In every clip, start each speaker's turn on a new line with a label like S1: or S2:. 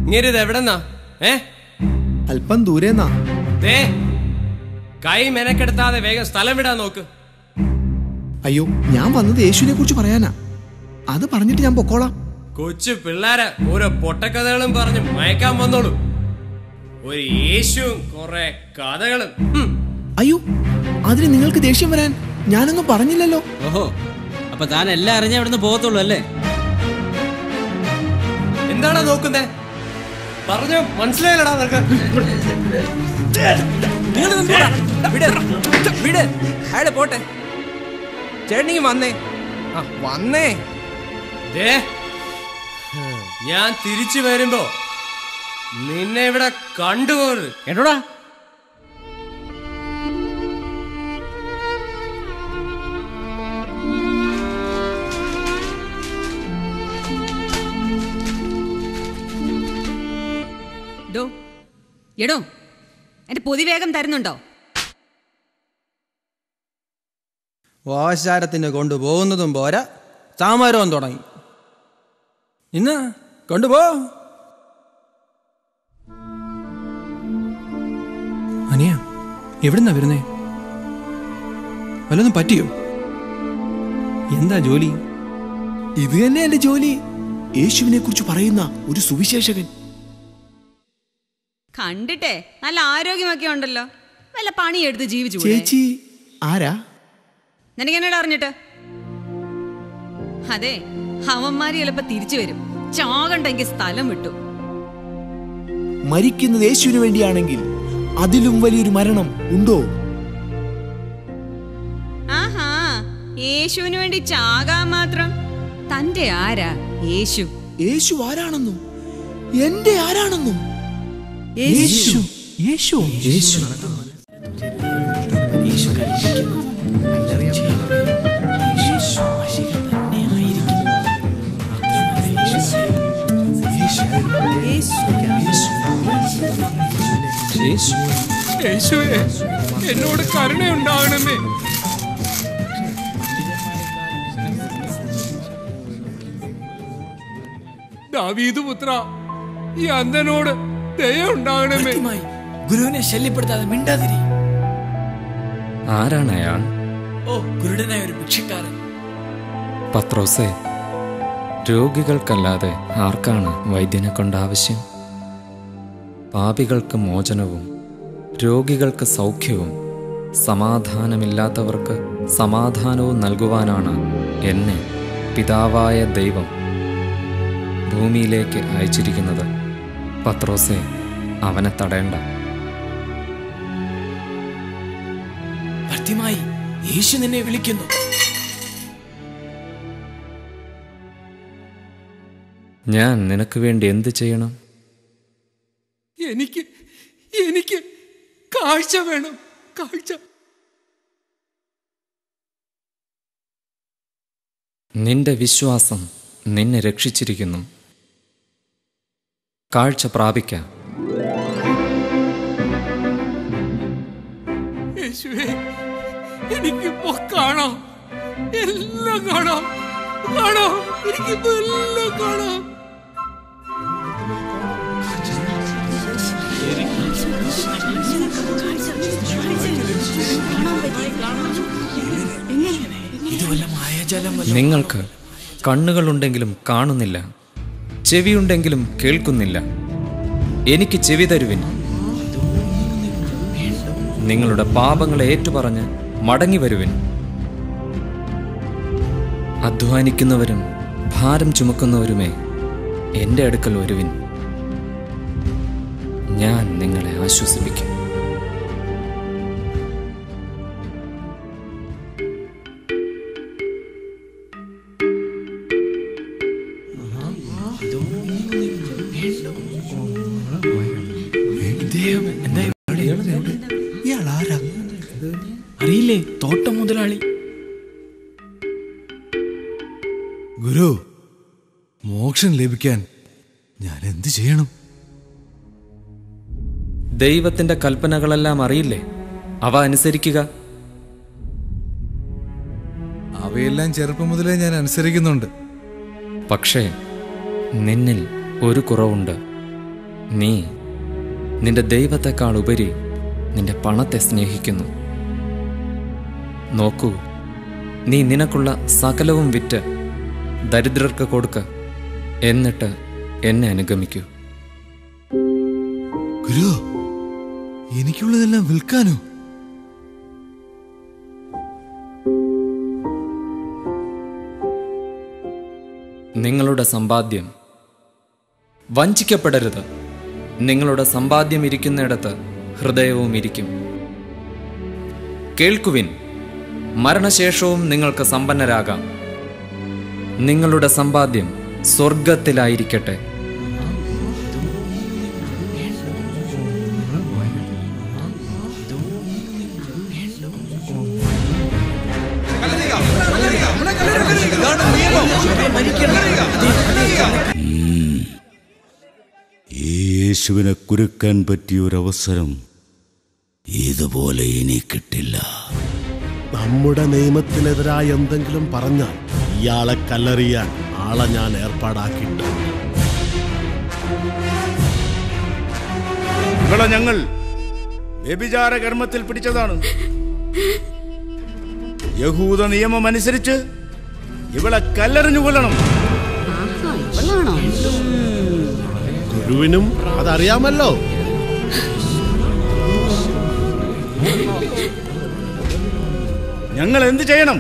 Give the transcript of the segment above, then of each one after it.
S1: ഇങ്ങേരിത് എവിടെന്നാ?
S2: അല്പം ദൂരെന്നാ.
S1: കൈ മെനക്കെടുത്താതെ വേഗം സ്ഥലം വിടാൻ നോക്ക്.
S2: അയ്യോ, ഞാൻ വന്നത് യേശുവിനെ കുറിച്ച് പറയാനാ. അത് പറഞ്ഞിട്ട് ഞാൻ പൊക്കോളാം.
S1: കൊച്ചു പിള്ളേരെ ഓരോ പൊട്ടക്കഥകളും പറഞ്ഞ് മയക്കാൻ വന്നോളൂ. ഒരു യേശുവും കുറെ കഥകളും.
S2: അയ്യോ, അതിന് നിങ്ങൾക്ക് ദേഷ്യം വരാൻ ഞാനൊന്നും പറഞ്ഞില്ലല്ലോ.
S3: ഓഹോ, അപ്പൊ താൻ എല്ലാം അറിഞ്ഞ ഇവിടുന്ന് പോകത്തുള്ളൂ അല്ലേ?
S1: എന്താണോ നോക്കുന്നേ? പറഞ്ഞു മനസ്സിലായില്ലടാ നിനക്ക്?
S4: അയാളെ പോട്ടെ, ചേട്ടനിക്ക് വന്നേ വന്നേ.
S1: ഞാൻ തിരിച്ചു വരുമ്പോ നിന്നെ ഇവിടെ കണ്ടുപോകരുത്
S3: കേട്ടോടാ.
S5: എടോ, എന്റെ പൊതി വേഗം തരുന്നുണ്ടോ?
S4: വാശാരത്തിന് കൊണ്ടുപോകുന്നതും പോരാ, താമരവും തുടങ്ങി. ഇന്ന് കൊണ്ടുപോ.
S6: അനിയ, എവിടുന്നാ വരുന്നേ? വല്ലതും പറ്റിയോ? എന്താ ജോലി?
S2: ഇത് തന്നെ എന്റെ ജോലി. യേശുവിനെ കുറിച്ച് പറയുന്ന ഒരു സുവിശേഷകൻ.
S5: കണ്ടിട്ടെ നല്ല ആരോഗ്യമൊക്കെ ഉണ്ടല്ലോ. വല്ല പണിയെടുത്ത് ജീവിച്ചു.
S2: ചേച്ചി ആരാ?
S5: നിനക്ക് എന്നോട് അറിഞ്ഞിട്ട്? അതെ, അവന്മാര് ചിലപ്പോ തിരിച്ചു വരും. ചാകണ്ടെങ്കിൽ സ്ഥലം വിട്ടു.
S2: മരിക്കുന്നത് യേശുവിന് വേണ്ടിയാണെങ്കിൽ അതിലും വലിയൊരു മരണം ഉണ്ടോ?
S5: ആഹാ, യേശുവിന് വേണ്ടി ചാകാൻ മാത്രം. തന്റെ ആരാ യേശു?
S2: യേശു ആരാണെന്നും എന്റെ ആരാണെന്നും.
S6: യേശു യേശു യേശു
S7: യേശുവേ, എന്നോട് കരുണയുണ്ടാകണമേ. ദാവീദ് പുത്ര, ഈ അന്ധനോട് ദയ ഉണ്ടാകണമേ.
S8: ഗുരുവിനെ ശല്യപ്പെടുത്താതെ മിണ്ടാതിരി.
S9: ആരാണ് അയാൾ?
S8: ഓ, ഗുരുടനായ ഒരു ഭിക്ഷക്കാരൻ.
S9: പത്രോസേ, രോഗികൾക്കല്ലാതെ ആർക്കാണ് വൈദ്യനെ കൊണ്ട് ആവശ്യം? പാപികൾക്ക് മോചനവും രോഗികൾക്ക് സൗഖ്യവും സമാധാനമില്ലാത്തവർക്ക് സമാധാനവും നൽകുവാനാണ് എന്നെ പിതാവായ ദൈവം ഭൂമിയിലേക്ക് അയച്ചിരിക്കുന്നത്. പത്രോസേ, അവനെ തടയണ്ട.
S8: ഭർത്തിമായി, യേശു നിന്നെ വിളിക്കുന്നു.
S9: ഞാൻ നിനക്ക് വേണ്ടി എന്ത് ചെയ്യണം?
S7: എനിക്ക് കാഴ്ച വേണം, കാഴ്ച.
S9: നിന്റെ വിശ്വാസം നിന്നെ രക്ഷിച്ചിരിക്കുന്നു. കാഴ്ച പ്രാപിക്കാം.
S7: യേശുവേ, എനിക്കിപ്പോ കാണാം, എല്ലാം കാണാം, എനിക്കിപ്പോ എല്ലാം കാണാം.
S9: നിങ്ങൾക്ക് കണ്ണുകളുണ്ടെങ്കിലും കാണുന്നില്ല, ചെവിയുണ്ടെങ്കിലും കേൾക്കുന്നില്ല. എനിക്ക് ചെവി തരുവിൻ. നിങ്ങളുടെ പാപങ്ങളെ ഏറ്റുപറഞ്ഞ് മടങ്ങി വരുവിൻ. അധ്വാനിക്കുന്നവരും ഭാരം ചുമക്കുന്നവരുമേ, എൻ്റെ അടുക്കൽ വരുവിൻ. ഞാൻ നിങ്ങളെ ആശ്വസിപ്പിക്കും.
S8: അറിയില്ലേ, തോട്ടം മുതലാളി.
S6: ഗുരു, മോക്ഷം ലഭിക്കാൻ ഞാൻ എന്ത് ചെയ്യണം?
S9: ദൈവത്തിന്റെ കൽപ്പനകളെല്ലാം അറിയില്ലേ? അവ അനുസരിക്കുക.
S6: അവയെല്ലാം ചെറുപ്പം മുതലേ ഞാൻ അനുസരിക്കുന്നുണ്ട്.
S9: പക്ഷേ നിന്നിൽ ഒരു കുറവുണ്ട്. നീ നിന്റെ ദൈവത്തെക്കാൾ ഉപരി നിന്റെ പണത്തെ സ്നേഹിക്കുന്നു. നോക്കൂ, നീ നിനക്കുള്ള സകലവും വിറ്റ് ദരിദ്രർക്ക് കൊടുക്ക, എന്നിട്ട് എന്നെ അനുഗമിക്കൂ.
S6: ഗുരു, എനിക്കുള്ളതെല്ലാം വിൽക്കാനോ?
S9: നിങ്ങളുടെ സമ്പാദ്യം വഞ്ചിക്കപ്പെടരുത്. നിങ്ങളുടെ സമ്പാദ്യം ഇരിക്കുന്നിടത്ത് ഹൃദയവും ഇരിക്കും. കേൾക്കുവിൻ, മരണശേഷവും നിങ്ങൾക്ക് സമ്പന്നരാകാം. നിങ്ങളുടെ സമ്പാദ്യം സ്വർഗത്തിലായിരിക്കട്ടെ.
S10: യേശുവിനെ കുരുക്കാൻ പറ്റിയൊരവസരം ഇതുപോലെ ഇനി കിട്ടില്ല.
S11: നമ്മുടെ നിയമത്തിനെതിരായി എന്തെങ്കിലും പറഞ്ഞാൽ ഇയാളെ കല്ലെറിയാൻ ആളെ ഞാൻ ഏർപ്പാടാക്കിയിട്ടുണ്ട്.
S10: ഇവളെ ഞങ്ങൾ വ്യഭിചാര കർമ്മത്തിൽ പിടിച്ചതാണ്. യഹൂദ നിയമം അനുസരിച്ച് ഇവളെ കല്ലെറിഞ്ഞു കൊല്ലണം.
S11: ഗുരുവിനും അതറിയാമല്ലോ.
S10: ഞങ്ങൾ എന്ത് ചെയ്യണം?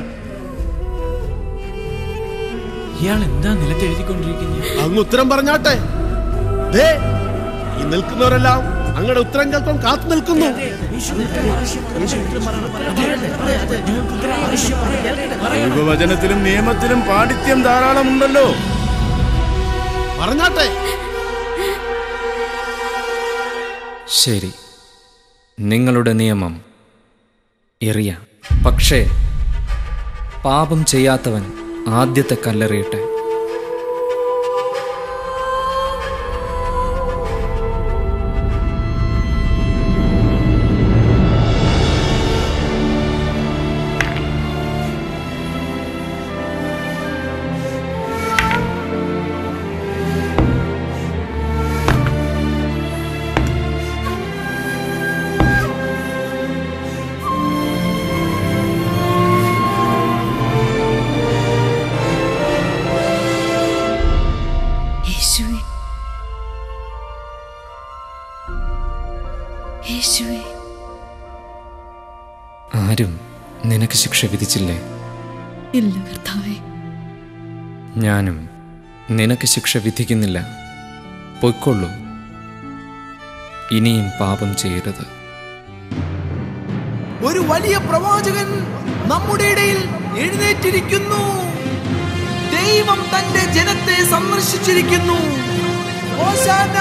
S8: ഇയാൾ എന്താ നിലത്തെഴുതിക്കൊണ്ടിരിക്കുന്നത്?
S11: അങ്ങ് ഉത്തരം പറഞ്ഞാട്ടെ. ദേ, ഈ നിൽക്കുന്നവരെല്ലാം അങ്ങയുടെ ഉത്തരം കേൾക്കാൻ കാത്തു നിൽക്കുന്നു.
S10: ദൈവവചനത്തിലും നിയമത്തിലും പാണ്ഡിത്യം ധാരാളമുണ്ടല്ലോ.
S11: പറഞ്ഞാട്ടെ.
S9: ശരി, നിങ്ങളുടെ നിയമം എറിയാം. പക്ഷേ പാപം ചെയ്യാത്തവൻ ആദ്യത്തെ കല്ലെറിയട്ടെ. ആരും നിനക്ക് ശിക്ഷ വിധിച്ചില്ലേ?
S12: ഇല്ല കർത്താവേ.
S9: ഞാനും നിനക്ക് ശിക്ഷ വിധിക്കുന്നില്ല. പൊയ്ക്കൊള്ളൂ, ഇനിയും പാപം ചെയ്യരുത്.
S2: ഒരു വലിയ പ്രവാചകൻ നമ്മുടെ ഇടയിൽ എഴുന്നേറ്റിരിക്കുന്നു. ദൈവം തന്റെ ജനത്തെ സന്ദർശിച്ചിരിക്കുന്നു. ഹോശാന!